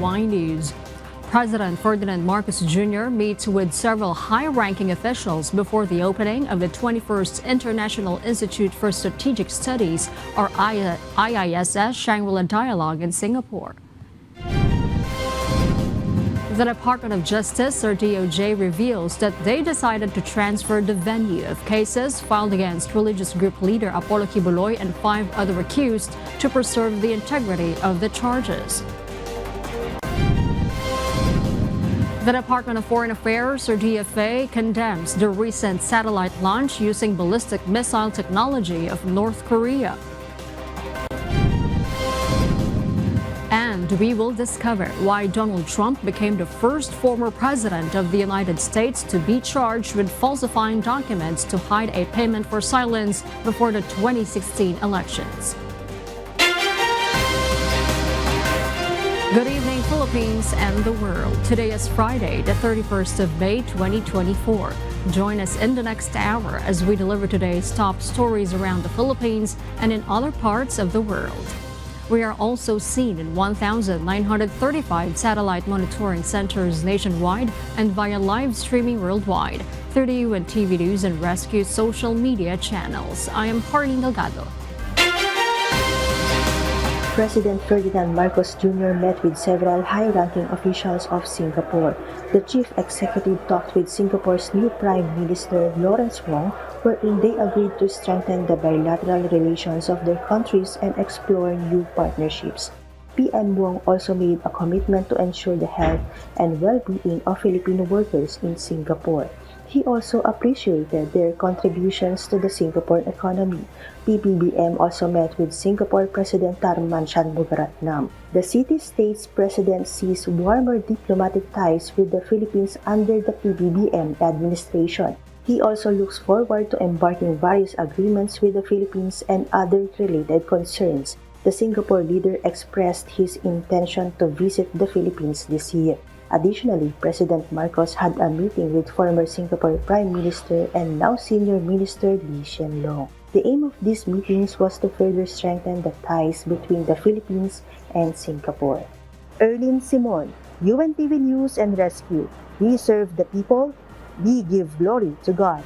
Y News. President Ferdinand Marcos Jr. meets with several high-ranking officials before the opening of the 21st International Institute for Strategic Studies, or IISS, Shangri-La Dialogue in Singapore. The Department of Justice, or DOJ, reveals that they decided to transfer the venue of cases filed against religious group leader Apollo Kibuloy and 5 other accused to preserve the integrity of the charges. The Department of Foreign Affairs, or DFA, condemns the recent satellite launch using ballistic missile technology of North Korea. And we will discover why Donald Trump became the first former president of the United States to be charged with falsifying documents to hide a payment for silence before the 2016 elections. Good evening, Philippines and the world. Today is Friday, the 31st of May, 2024. Join us in the next hour as we deliver today's top stories around the Philippines and in other parts of the world. We are also seen in 1,935 satellite monitoring centers nationwide and via live streaming worldwide through the UNTV News and Rescue social media channels. I am Harlene Delgado. President Ferdinand Marcos Jr. met with several high-ranking officials of Singapore. The chief executive talked with Singapore's new Prime Minister Lawrence Wong, wherein they agreed to strengthen the bilateral relations of their countries and explore new partnerships. PM Wong also made a commitment to ensure the health and well-being of Filipino workers in Singapore. He also appreciated their contributions to the Singapore economy. PBBM also met with Singapore President Tharman Shanmugaratnam. The city-state's president sees warmer diplomatic ties with the Philippines under the PBBM administration. He also looks forward to embarking various agreements with the Philippines and other related concerns. The Singapore leader expressed his intention to visit the Philippines this year. Additionally, President Marcos had a meeting with former Singapore Prime Minister and now Senior Minister Lee Hsien Loong. The aim of these meetings was to further strengthen the ties between the Philippines and Singapore. Erlyn Simon, UNTV News and Rescue. We serve the people, we give glory to God.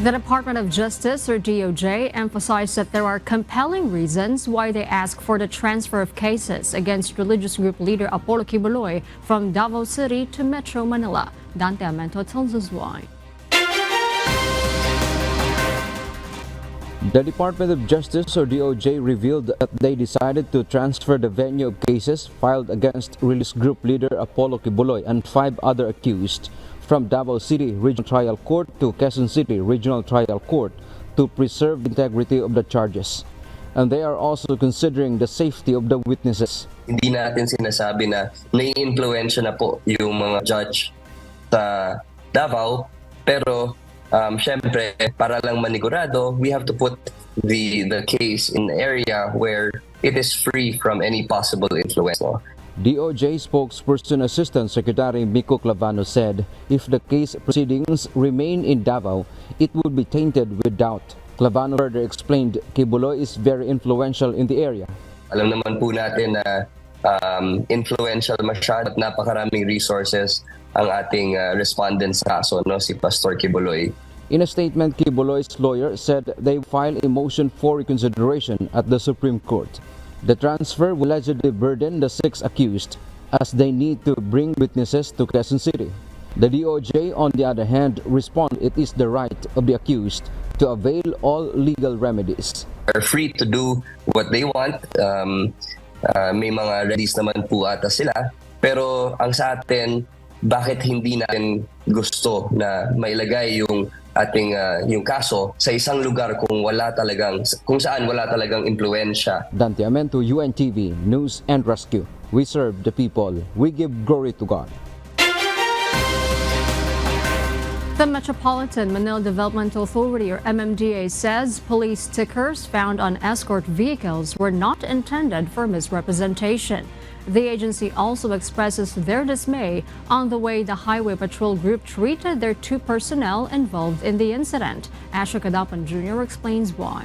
The Department of Justice, or DOJ, emphasized that there are compelling reasons why they ask for the transfer of cases against religious group leader Apollo Kibuloy from Davao City to Metro Manila. Dante Amento tells us why. The Department of Justice, or DOJ, revealed that they decided to transfer the venue of cases filed against religious group leader Apollo Kibuloy and 5 other accused from Davao City Regional Trial Court to Quezon City Regional Trial Court to preserve the integrity of the charges. And they are also considering the safety of the witnesses. Hindi natin sinasabi na nai-influensya na po yung mga judge sa Davao, pero syempre, para lang manigurado, we have to put the case in an area where it is free from any possible influence. DOJ spokesperson Assistant Secretary Miko Clavano said if the case proceedings remain in Davao, it would be tainted with doubt. Clavano further explained Kibuloy is very influential in the area. Alam naman po natin na influential masyado at napakaraming resources ang ating respondent sa kaso, no, si Pastor Kibuloy. In a statement, Kibuloy's lawyer said they filed a motion for reconsideration at the Supreme Court. The transfer will allegedly burden the 6 accused as they need to bring witnesses to Quezon City. The DOJ, on the other hand, responded it is the right of the accused to avail all legal remedies. They're free to do what they want. May mga remedies naman po ata sila. Pero ang sa atin, bakit hindi natin gusto na mailagay yung ating yung kaso sa isang lugar kung saan wala talagang impluwensya. Dante Amento, UNTV News and Rescue. We serve the people. We give glory to God. The Metropolitan Manila Development Authority, or MMDA, says police stickers found on escort vehicles were not intended for misrepresentation. The agency also expresses their dismay on the way the Highway Patrol Group treated their 2 personnel involved in the incident. Asher Kadapan Jr. explains why.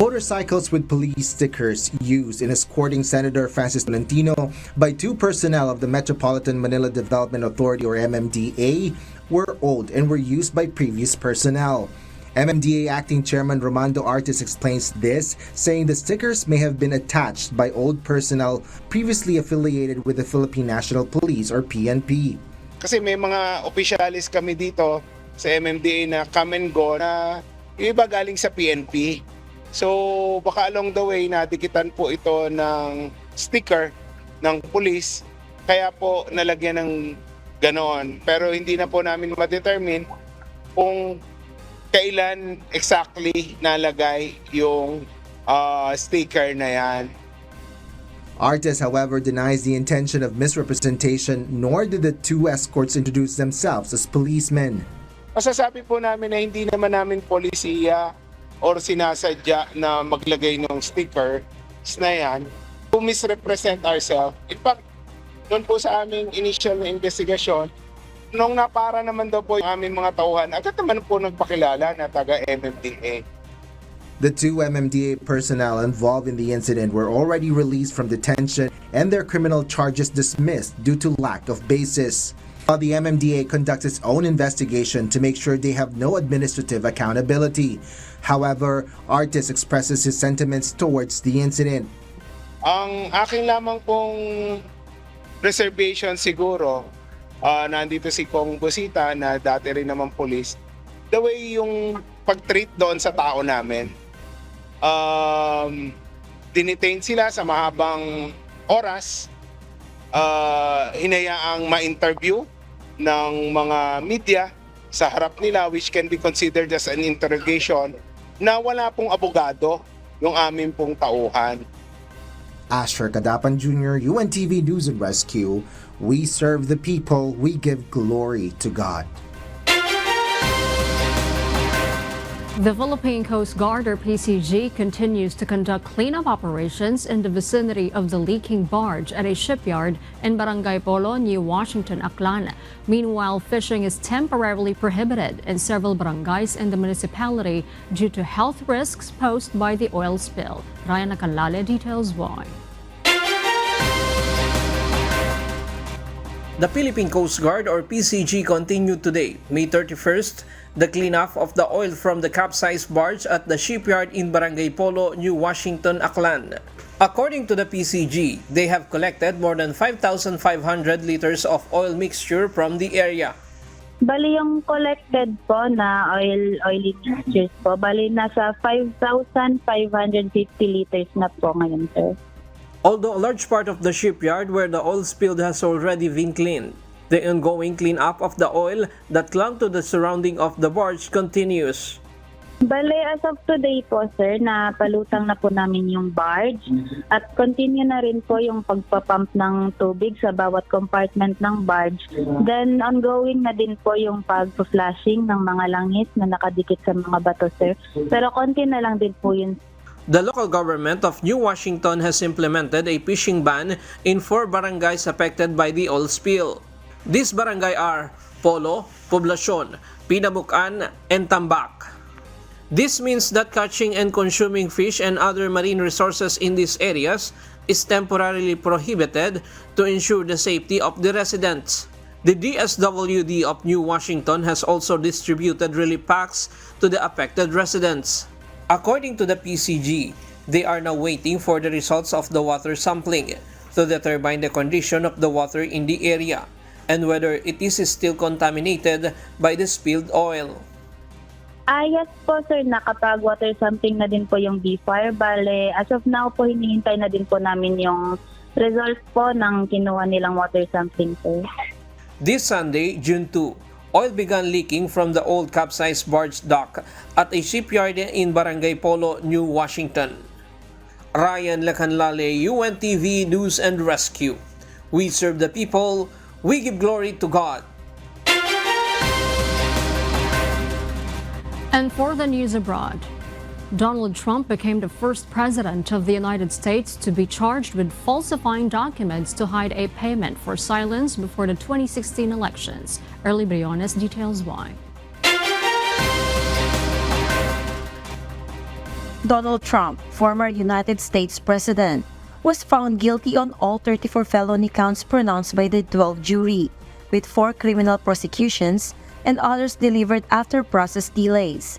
Motorcycles with police stickers used in escorting Senator Francis Tolentino by two personnel of the Metropolitan Manila Development Authority or MMDA were old and were used by previous personnel. MMDA Acting Chairman Romando Artis explains this, saying the stickers may have been attached by old personnel previously affiliated with the Philippine National Police or PNP. Kasi may mga opisyalis kami dito sa MMDA na come and go na yung iba galing sa PNP. So baka along the way nadikitan po ito ng sticker ng police, kaya po nalagyan ng ganon. Pero hindi na po namin ma-determine kung kailan exactly nalagay yung sticker na yan. Artis, however, denies the intention of misrepresentation, nor did the two escorts introduce themselves as policemen. Masasabi po namin na hindi naman namin polisiya or sinasadya na maglagay ng sticker na yan to misrepresent ourselves. In fact, doon po sa aming initial na investigasyon, nung napara naman daw po yung aming mga tauhan, agad naman po nagpakilala na taga MMDA. The two MMDA personnel involved in the incident were already released from detention and their criminal charges dismissed due to lack of basis. While the MMDA conducts its own investigation to make sure they have no administrative accountability. However, Artis expresses his sentiments towards the incident. Ang aking lamang pong reservation siguro, nandito si Kong Busita na dati rin naman police, the way yung pag-treat doon sa tao namin. Dinitain sila sa mahabang oras, hinayaang ma-interview ng mga media sa harap nila, which can be considered as an interrogation, na wala pong abogado yung aming pong tauhan. Asher Cadapan Jr., UNTV News and Rescue. We serve the people, we give glory to God. The Philippine Coast Guard or PCG continues to conduct cleanup operations in the vicinity of the leaking barge at a shipyard in Barangay Polo, New Washington, Aklan. Meanwhile, fishing is temporarily prohibited in several barangays in the municipality due to health risks posed by the oil spill. Ryan Nakalale details why. The Philippine Coast Guard or PCG continued today, May 31st, the cleanup of the oil from the capsized barge at the shipyard in Barangay Polo, New Washington, Aklan. According to the PCG, they have collected more than 5,500 liters of oil mixture from the area. Bali yung collected po na oily mixtures po, bali nasa 5,550 liters na po ngayon, sir. Although a large part of the shipyard where the oil spilled has already been cleaned, the ongoing cleanup of the oil that clung to the surrounding of the barge continues. Bale, as of today po, sir, napalutang na po namin yung barge at continue na rin po yung pagpapump ng tubig sa bawat compartment ng barge. Then, ongoing na din po yung pag-flashing ng mga langis na nakadikit sa mga bato, sir. Pero konti na lang din po yun. The local government of New Washington has implemented a fishing ban in 4 barangays affected by the oil spill. These barangay are Polo, Poblacion, Pinabucan, and Tambak. This means that catching and consuming fish and other marine resources in these areas is temporarily prohibited to ensure the safety of the residents. The DSWD of New Washington has also distributed relief packs to the affected residents. According to the PCG, they are now waiting for the results of the water sampling to determine the condition of the water in the area and whether it is still contaminated by the spilled oil. Yes po, sir, nakapag-water sampling na din po yung B-Fire. Bale, as of now po, hinihintay na din po namin yung results po ng kinuha nilang water sampling, sir. This Sunday, June 2, oil began leaking from the old capsized barge dock at a shipyard in Barangay Polo, New Washington. Ryan Lacanlale, UNTV News and Rescue. We serve the people, we give glory to God. And for the news abroad, Donald Trump became the first president of the United States to be charged with falsifying documents to hide a payment for silence before the 2016 elections. Early Briones details why. Donald Trump, former United States President, was found guilty on all 34 felony counts pronounced by the 12 jury, with 4 criminal prosecutions and others delivered after process delays.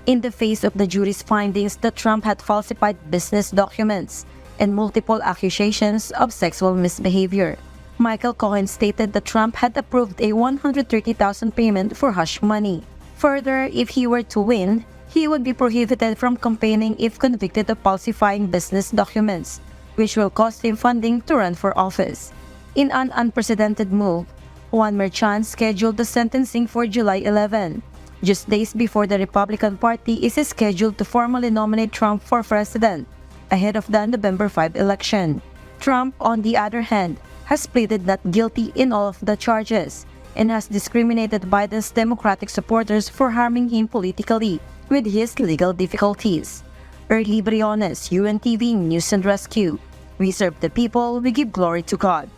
In the face of the jury's findings that Trump had falsified business documents and multiple accusations of sexual misbehavior, Michael Cohen stated that Trump had approved a $130,000 payment for hush money. Further, if he were to win, he would be prohibited from campaigning if convicted of falsifying business documents, which will cost him funding to run for office. In an unprecedented move, Juan Merchan scheduled the sentencing for July 11, just days before the Republican Party is scheduled to formally nominate Trump for president, ahead of the November 5 election. Trump, on the other hand, has pleaded not guilty in all of the charges and has discriminated Biden's Democratic supporters for harming him politically with his legal difficulties. Early Briones, UNTV News and Rescue. We serve the people, we give glory to God.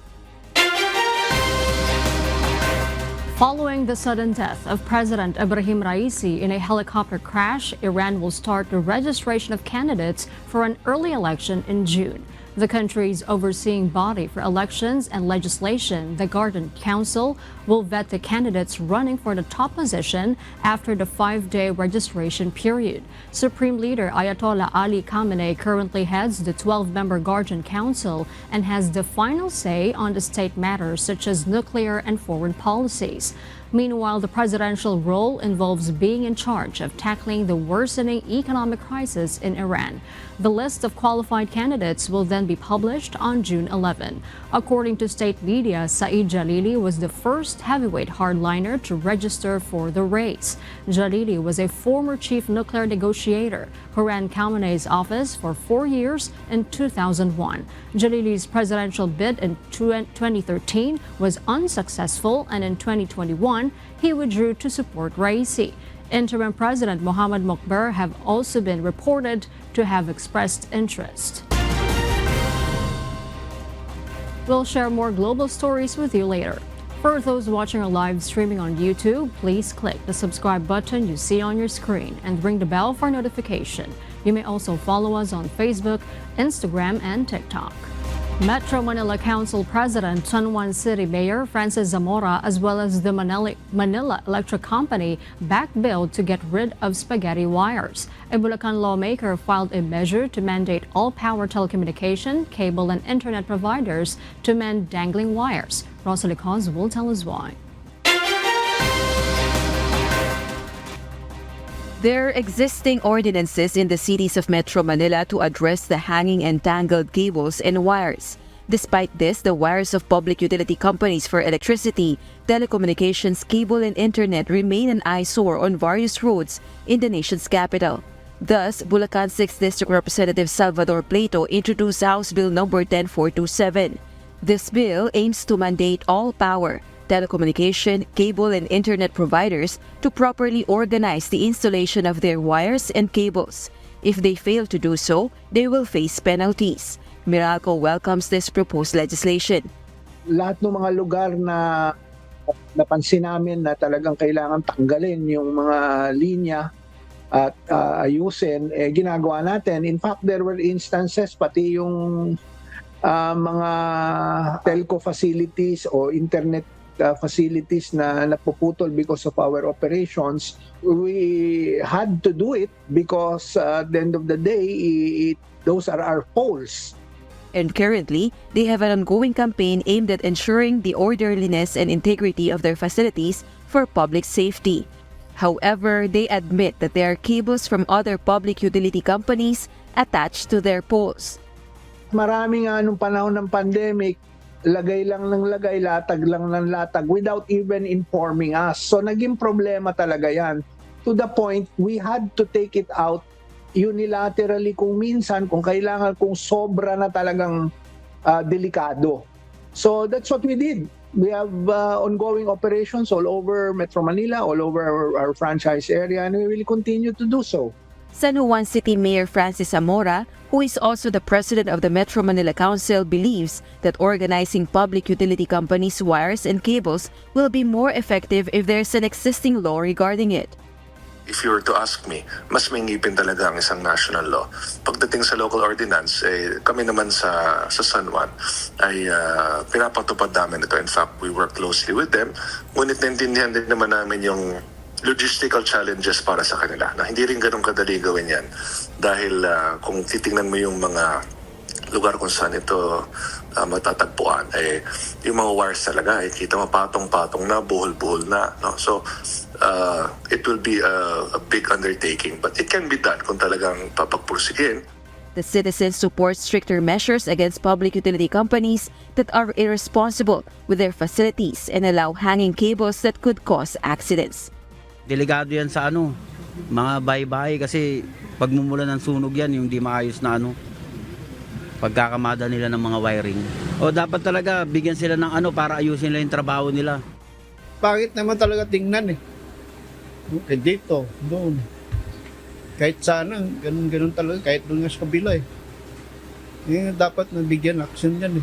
Following the sudden death of President Ibrahim Raisi in a helicopter crash, Iran will start the registration of candidates for an early election in June. The country's overseeing body for elections and legislation, the Guardian Council, will vet the candidates running for the top position after the 5-day registration period. Supreme Leader Ayatollah Ali Khamenei currently heads the 12-member Guardian Council and has the final say on the state matters such as nuclear and foreign policies. Meanwhile, the presidential role involves being in charge of tackling the worsening economic crisis in Iran. The list of qualified candidates will then be published on June 11. According to state media, Saeed Jalili was the first heavyweight hardliner to register for the race. Jalili was a former chief nuclear negotiator who ran Khamenei's office for 4 years in 2001. Jalili's presidential bid in 2013 was unsuccessful, and in 2021, he withdrew to support Raisi. Interim President Mohammad Mokber have also been reported to have expressed interest. We'll share more global stories with you later. For those watching our live streaming on YouTube, please click the subscribe button you see on your screen and ring the bell for notification. You may also follow us on Facebook, Instagram, and TikTok. Metro Manila Council President, San Juan City Mayor Francis Zamora, as well as the Manila Electric Company, backed bill to get rid of spaghetti wires. A Bulacan lawmaker filed a measure to mandate all power telecommunication, cable, and internet providers to mend dangling wires. Rosalie Cos will tell us why. There are existing ordinances in the cities of Metro Manila to address the hanging and tangled cables and wires. Despite this, the wires of public utility companies for electricity, telecommunications, cable, and internet remain an eyesore on various roads in the nation's capital. Thus, Bulacan 6th District Representative Salvador Plato introduced House Bill No. 10427. This bill aims to mandate all power, telecommunication, cable, and internet providers to properly organize the installation of their wires and cables. If they fail to do so, they will face penalties. Meralco welcomes this proposed legislation. Lahat ng mga lugar na napansin namin na talagang kailangan tanggalin yung mga linya at ayusin, ginagawa natin. In fact, there were instances, pati yung mga telco facilities o internet facilities na napuputol because of our operations, we had to do it because at the end of the day, those are our poles. And currently, they have an ongoing campaign aimed at ensuring the orderliness and integrity of their facilities for public safety. However, they admit that there are cables from other public utility companies attached to their poles. Marami nga nung panahon ng pandemic, lagay lang ng lagay, latag lang ng latag without even informing us. So naging problema talaga yan. To the point, we had to take it out unilaterally kung minsan, kung kailangan, kung sobra na talagang delikado. So that's what we did. We have ongoing operations all over Metro Manila, all over our franchise area, and we will continue to do so. San Juan City Mayor Francis Zamora, who is also the president of the Metro Manila Council, believes that organizing public utility companies' wires and cables will be more effective if there's an existing law regarding it. if you were to ask me, mas may ngipin talaga ang isang national law. Pagdating sa local ordinance, kami naman sa San Juan ay pinapatupad namin ito. In fact, we work closely with them. Ngunit naintindihan din naman namin yung logistical challenges para sa kanila na hindi rin ganun kadali gawin yan. Dahil kung titingnan mo yung mga lugar kung saan ito matatagpuan, yung mga wires talaga, kita mo patong-patong na, buhol-buhol na. No? So, it will be a big undertaking, but it can be done kung talagang papagpursigin. The citizens support stricter measures against public utility companies that are irresponsible with their facilities and allow hanging cables that could cause accidents. Delikado yan sa mga bahay-bahay kasi pagmumula ng sunog yan, yung di maayos na pagkakamada nila ng mga wiring. O dapat talaga bigyan sila ng para ayusin nila yung trabaho nila. Pangit naman talaga tingnan dito, doon. Kahit sana, ganun talaga, kahit doon nga sa kabila dapat nabigyan action yan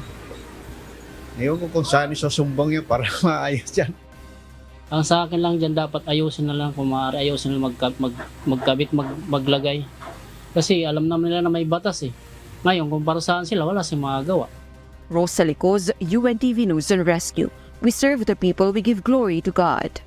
Ewan ko kung saan isasumbang yan para maayos yan. Ang sa akin lang dyan, dapat ayusin na lang kung maaari, ayusin na magkabit, maglagay. Kasi alam naman nila na may batas Ngayon, kung para saan sila, wala silang magagawa. Rosalie Coz, UNTV News and Rescue. We serve the people, we give glory to God.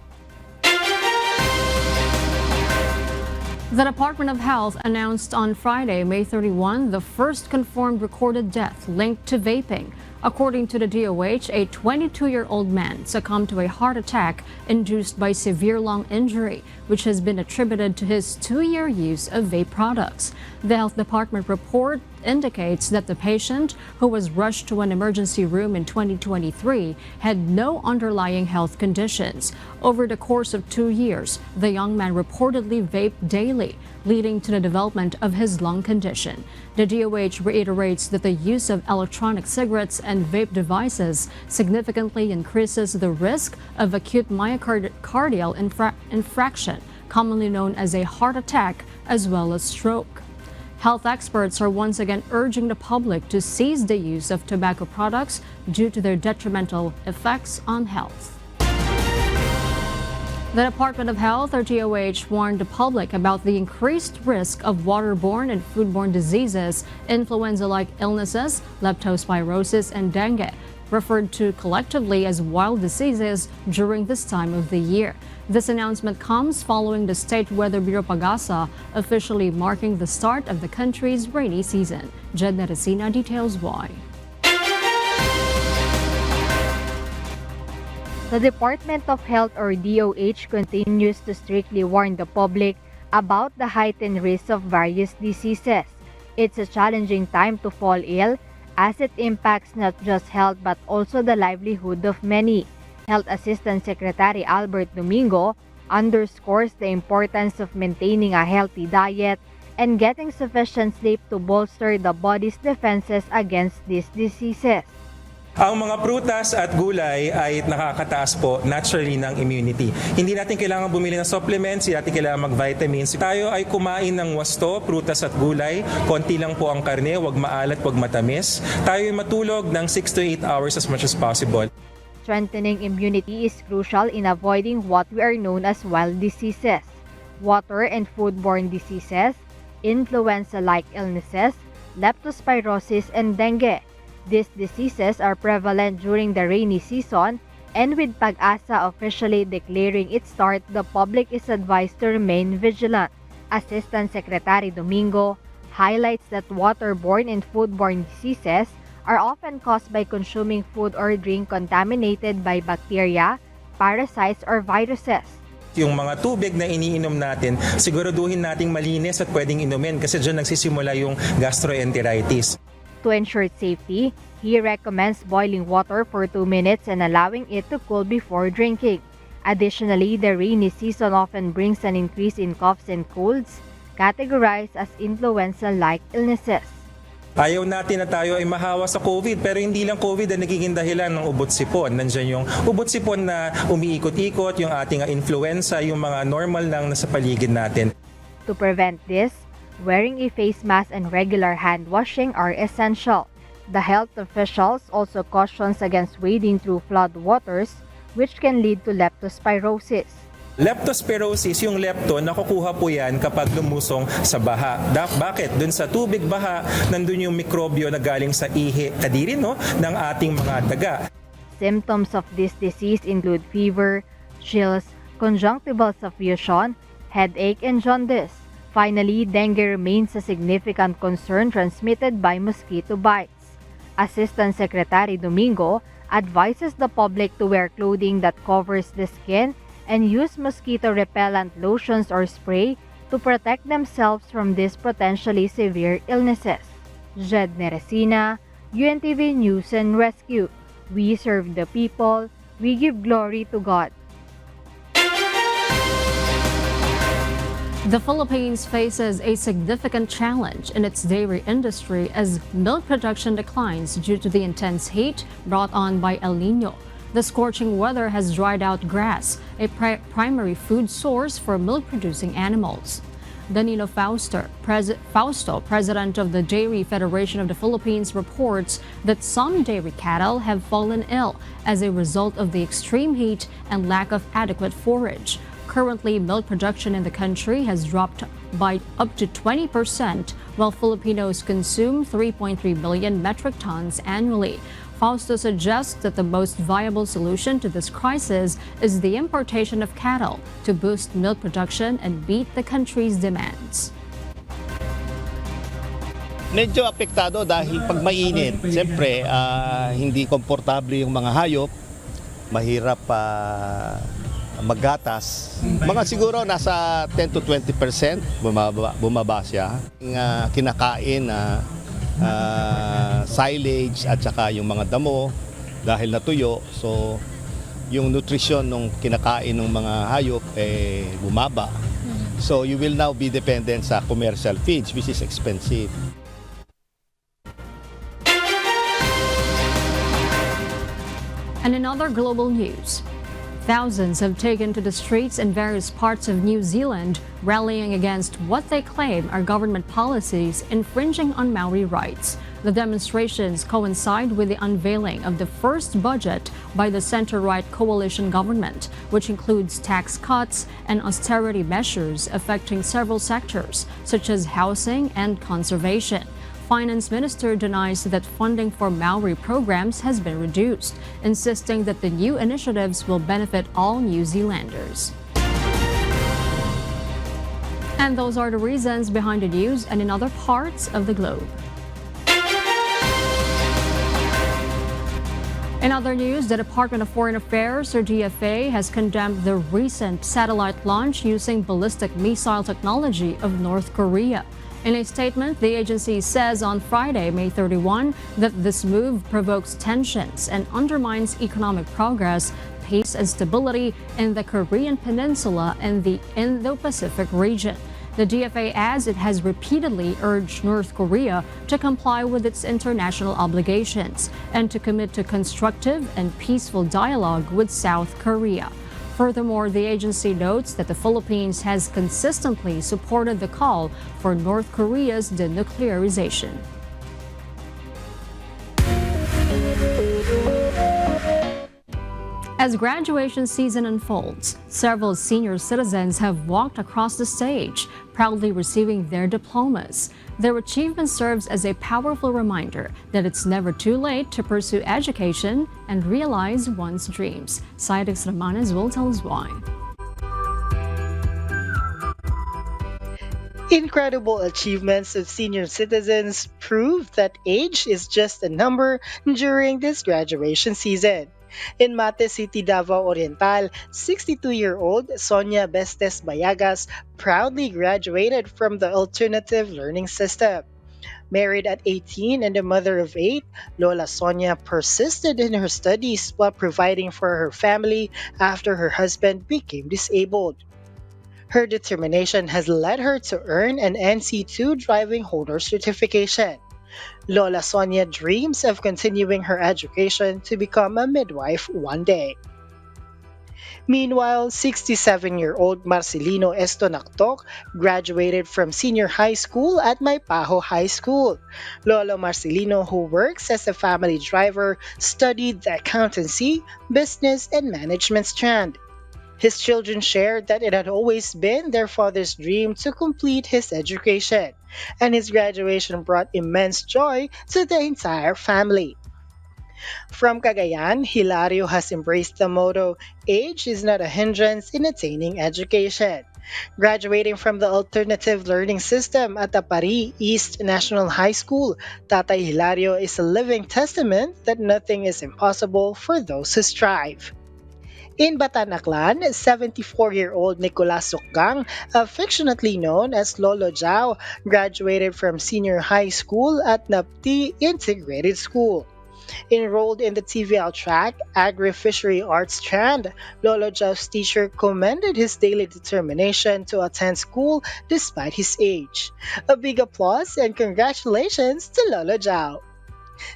The Department of Health announced on Friday, May 31, the first confirmed recorded death linked to vaping. According to the DOH, a 22-year-old man succumbed to a heart attack induced by severe lung injury, which has been attributed to his 2-year use of vape products. The Health Department report indicates that the patient, who was rushed to an emergency room in 2023, had no underlying health conditions. Over the course of 2 years, the young man reportedly vaped daily, leading to the development of his lung condition. The DOH reiterates that the use of electronic cigarettes and vape devices significantly increases the risk of acute myocardial infarction, commonly known as a heart attack, as well as stroke. Health experts are once again urging the public to cease the use of tobacco products due to their detrimental effects on health. The Department of Health, or DOH, warned the public about the increased risk of waterborne and foodborne diseases, influenza-like illnesses, leptospirosis, and dengue, referred to collectively as wild diseases during this time of the year. This announcement comes following the State Weather Bureau Pagasa officially marking the start of the country's rainy season. Jed Neresina details why. The Department of Health, or DOH, continues to strictly warn the public about the heightened risk of various diseases. It's a challenging time to fall ill, as it impacts not just health but also the livelihood of many. Health Assistant Secretary Albert Domingo underscores the importance of maintaining a healthy diet and getting sufficient sleep to bolster the body's defenses against these diseases. Ang mga prutas at gulay ay nakakataas po naturally ng immunity. Hindi natin kailangan bumili ng supplements, hindi natin kailangan mag-vitamins. Tayo ay kumain ng wasto, prutas at gulay. Konti lang po ang karne, wag maalat, wag matamis. Tayo ay matulog ng 6 to 8 hours as much as possible. Strengthening immunity is crucial in avoiding what we are known as wild diseases, water and foodborne diseases, influenza-like illnesses, leptospirosis, and dengue. These diseases are prevalent during the rainy season, and with Pag-asa officially declaring its start, the public is advised to remain vigilant. Assistant Secretary Domingo highlights that waterborne and foodborne diseases are often caused by consuming food or drink contaminated by bacteria, parasites, or viruses. Yung mga tubig na iniinom natin, siguraduhin nating malinis at pwedeng inumin kasi dyan nagsisimula yung gastroenteritis. To ensure safety, he recommends boiling water for 2 minutes and allowing it to cool before drinking. Additionally, the rainy season often brings an increase in coughs and colds, categorized as influenza-like illnesses. Ayaw natin na tayo ay mahawa sa COVID, pero hindi lang COVID ang nagiging dahilan ng ubot-sipon. Nandiyan yung ubot-sipon na umiikot-ikot, yung ating influenza, yung mga normal lang na sa paligid natin. To prevent this, wearing a face mask and regular hand washing are essential. The health officials also cautions against wading through flood waters, which can lead to leptospirosis. Leptospirosis, yung lepto, nakukuha po yan kapag lumusong sa baha. Bakit? Doon sa tubig baha, nandun yung mikrobyo na galing sa ihi, kadiri no, ng ating mga daga. Symptoms of this disease include fever, chills, conjunctival suffusion, headache, and jaundice. Finally, dengue remains a significant concern transmitted by mosquito bites. Assistant Secretary Domingo advises the public to wear clothing that covers the skin and use mosquito repellent lotions or spray to protect themselves from these potentially severe illnesses. Jed Neresina, UNTV News and Rescue. We serve the people. We give glory to God. The Philippines faces a significant challenge in its dairy industry as milk production declines due to the intense heat brought on by El Nino. The scorching weather has dried out grass, a primary food source for milk-producing animals. Danilo Fausto, president of the Dairy Federation of the Philippines, reports that some dairy cattle have fallen ill as a result of the extreme heat and lack of adequate forage. Currently, milk production in the country has dropped by up to 20%, while Filipinos consume 3.3 billion metric tons annually. Fausto suggests that the most viable solution to this crisis is the importation of cattle to boost milk production and meet the country's demands. Medyo apektado dahil pag mainit, siyempre hindi komportable yung mga hayop, mahirap maggatas. Mga siguro nasa 10 to 20% bumaba siya. Kinakain na silage at saka yung mga damo dahil natuyo. So yung nutrition ng kinakain ng mga hayop bumaba. So you will now be dependent sa commercial feeds which is expensive. And in other global news, thousands have taken to the streets in various parts of New Zealand, rallying against what they claim are government policies infringing on Maori rights. The demonstrations coincide with the unveiling of the first budget by the centre-right coalition government, which includes tax cuts and austerity measures affecting several sectors, such as housing and conservation. Finance Minister denies that funding for Maori programs has been reduced, insisting that the new initiatives will benefit all New Zealanders. And those are the reasons behind the news and in other parts of the globe. In other news, the Department of Foreign Affairs, or DFA, has condemned the recent satellite launch using ballistic missile technology of North Korea. In a statement, the agency says on Friday, May 31, that this move provokes tensions and undermines economic progress, peace and stability in the Korean Peninsula and the Indo-Pacific region. The DFA adds it has repeatedly urged North Korea to comply with its international obligations and to commit to constructive and peaceful dialogue with South Korea. Furthermore, the agency notes that the Philippines has consistently supported the call for North Korea's denuclearization. As graduation season unfolds, several senior citizens have walked across the stage, proudly receiving their diplomas. Their achievement serves as a powerful reminder that it's never too late to pursue education and realize one's dreams. Sidex Ramanes will tell us why. Incredible achievements of senior citizens prove that age is just a number during this graduation season. In Mate City, Davao Oriental, 62-year-old Sonia Bestes Bayagas proudly graduated from the alternative learning system. Married at 18 and a mother of 8, Lola Sonia persisted in her studies while providing for her family after her husband became disabled. Her determination has led her to earn an NC2 driving holder certification. Lola Sonia dreams of continuing her education to become a midwife one day. Meanwhile, 67-year-old Marcelino Estonactoc graduated from senior high school at Maypaho High School. Lolo Marcelino, who works as a family driver, studied the accountancy, business, and management strand. His children shared that it had always been their father's dream to complete his education, and his graduation brought immense joy to the entire family. From Cagayan, Hilario has embraced the motto, "Age is not a hindrance in attaining education." Graduating from the alternative learning system at the Pari East National High School, Tatay Hilario is a living testament that nothing is impossible for those who strive. In Batanaclan, 74-year-old Nicolas Sukgang, affectionately known as Lolo Jao, graduated from senior high school at Napti Integrated School. Enrolled in the TVL track, Agri-Fishery Arts strand, Lolo Jao's teacher commended his daily determination to attend school despite his age. A big applause and congratulations to Lolo Jao.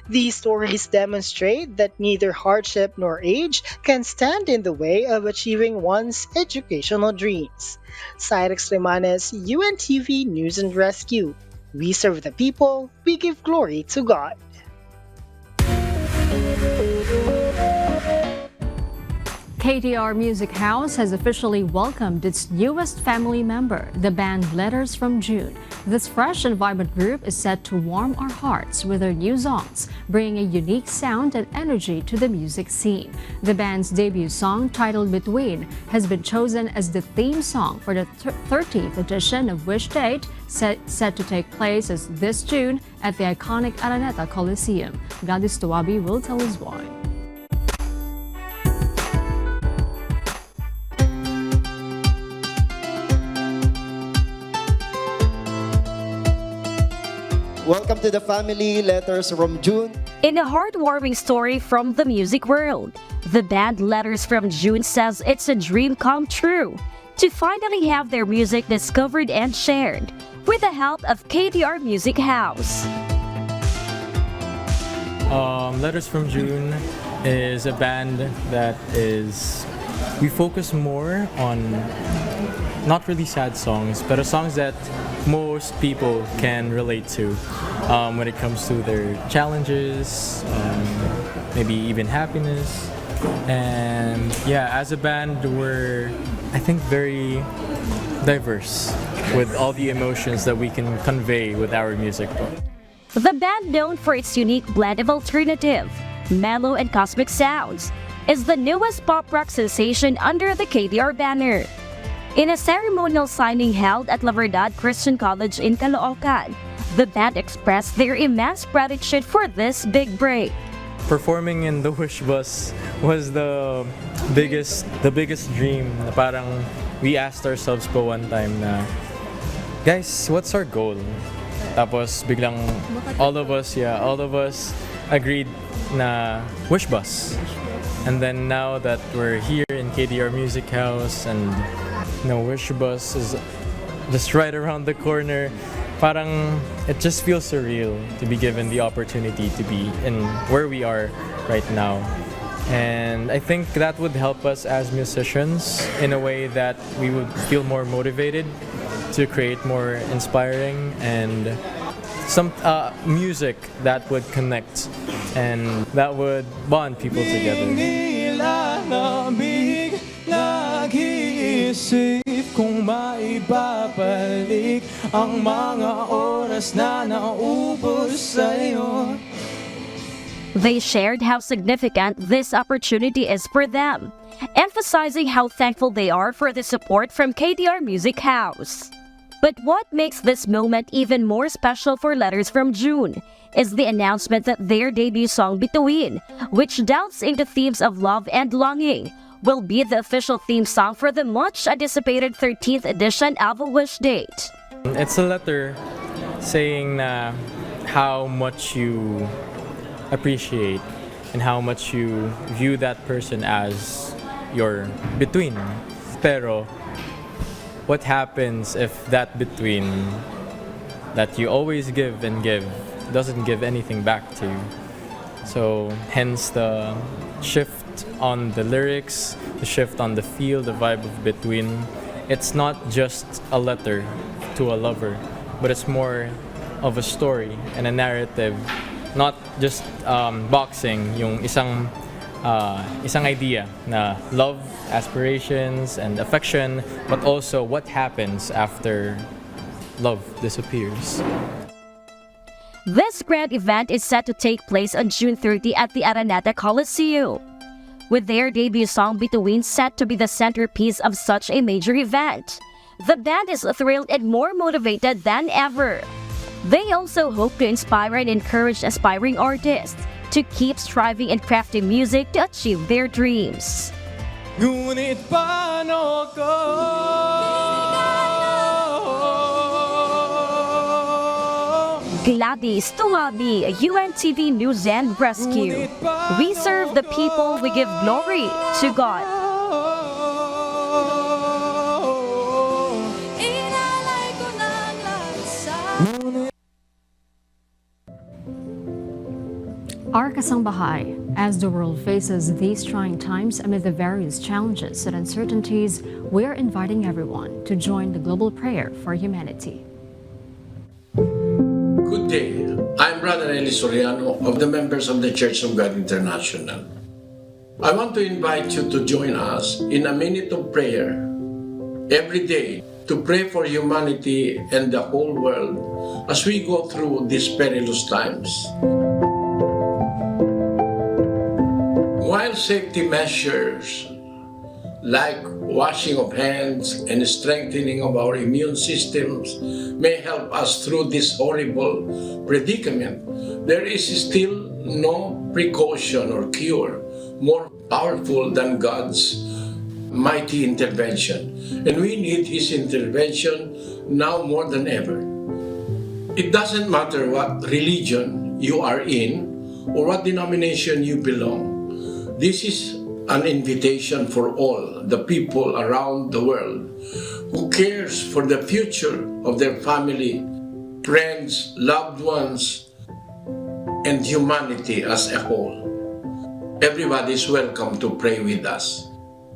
These stories demonstrate that neither hardship nor age can stand in the way of achieving one's educational dreams. Cyrex Limanes, UNTV News and Rescue. We serve the people, we give glory to God. KTR Music House has officially welcomed its newest family member, the band Letters from June. This fresh and vibrant group is set to warm our hearts with their new songs, bringing a unique sound and energy to the music scene. The band's debut song, titled Between, has been chosen as the theme song for the 30th edition of Wish Date, set to take place this June at the iconic Araneta Coliseum. Gladys Tuwabi will tell us why. Welcome to the family, Letters from June. In a heartwarming story from the music world, the band Letters from June says it's a dream come true to finally have their music discovered and shared with the help of KTR Music House. Letters from June is a band that we focus more on not really sad songs, but songs that most people can relate to when it comes to their challenges, maybe even happiness. And yeah, as a band, we're, I think, very diverse with all the emotions that we can convey with our music. The band, known for its unique blend of alternative, mellow, and cosmic sounds, is the newest pop rock sensation under the KTR banner. In a ceremonial signing held at La Verdad Christian College in Caloocan, the band expressed their immense gratitude for this big break. Performing in the Wish Bus was the biggest dream. Parang we asked ourselves po one time na, guys, what's our goal? Tapos biglang all of us agreed na Wish Bus. And then now that we're here in KTR Music House and Wish Bus is just right around the corner, parang it just feels surreal to be given the opportunity to be in where we are right now. And I think that would help us as musicians in a way that we would feel more motivated to create more inspiring and some music that would connect and that would bond people together. Kung maibabalik ang mga oras na naubos sa'yo. They shared how significant this opportunity is for them, emphasizing how thankful they are for the support from KTR Music House. But what makes this moment even more special for Letters from June is the announcement that their debut song, Between, which delves into themes of love and longing, will be the official theme song for the much-anticipated 13th edition of A Wish Date. It's a letter saying how much you appreciate and how much you view that person as your between. Pero what happens if that between that you always give and give doesn't give anything back to you? So hence the shift on the lyrics, the shift on the feel, the vibe of Between. It's not just a letter to a lover, but it's more of a story and a narrative, not just boxing yung isang isang idea na love, aspirations, and affection, but also what happens after love disappears. This grand event is set to take place on June 30 at the Araneta Coliseum, with their debut song Bituin set to be the centerpiece of such a major event. The band is thrilled and more motivated than ever. They also hope to inspire and encourage aspiring artists to keep striving and crafting music to achieve their dreams. Ngunit paano ko Gladys Tumabi, UNTV News and Rescue. We serve the people, we give glory to God. Our Kasambahay, as the world faces these trying times amid the various challenges and uncertainties, we are inviting everyone to join the global prayer for humanity. Good day. I'm Brother Eli Soriano of the members of the Church of God International. I want to invite you to join us in a minute of prayer every day to pray for humanity and the whole world as we go through these perilous times. While safety measures like washing of hands and strengthening of our immune systems may help us through this horrible predicament, there is still no precaution or cure more powerful than God's mighty intervention. And we need His intervention now more than ever. It doesn't matter what religion you are in or what denomination you belong. This is an invitation for all the people around the world who cares for the future of their family, friends, loved ones, and humanity as a whole. Everybody is welcome to pray with us.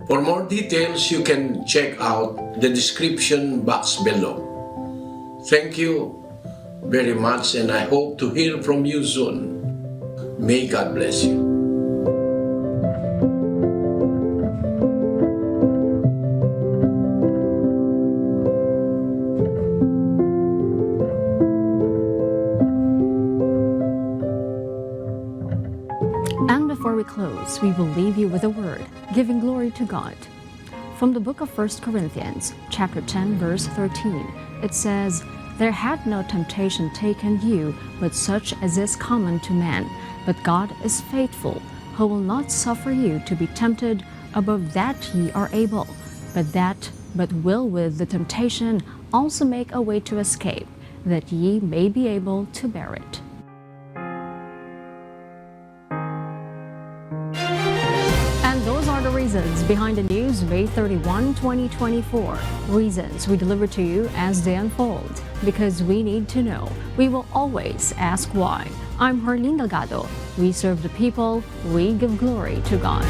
For more details, you can check out the description box below. Thank you very much, and I hope to hear from you soon. May God bless you. And before we close, we will leave you with a word, giving glory to God. From the book of 1 Corinthians, chapter 10, verse 13, it says, "There had no temptation taken you, but such as is common to man. But God is faithful, who will not suffer you to be tempted above that ye are able, but will with the temptation also make a way to escape, that ye may be able to bear it." And those are the reasons behind the news, May 31, 2024. Reasons we deliver to you as they unfold. Because we need to know. We will always ask why. I'm Herlene Delgado. We serve the people. We give glory to God.